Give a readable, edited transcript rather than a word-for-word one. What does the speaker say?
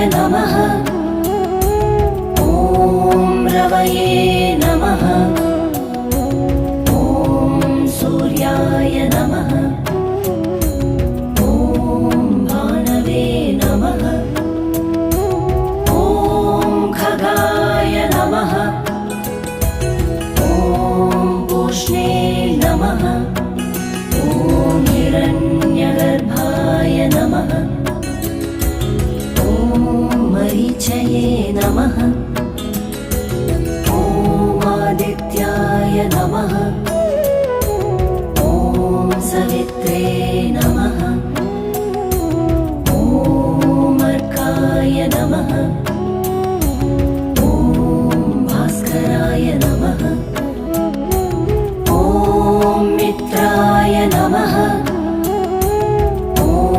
नमः। ॐ रवये नमः। ॐ सूर्याय नमः। ॐ भानवे नमः। ॐ खगाय नमः। ॐ पूष्णे नमः। ॐ हिरण्यगर्भाय नमः। ॐ मरीचये नमः। ॐ आदित्याय नमः।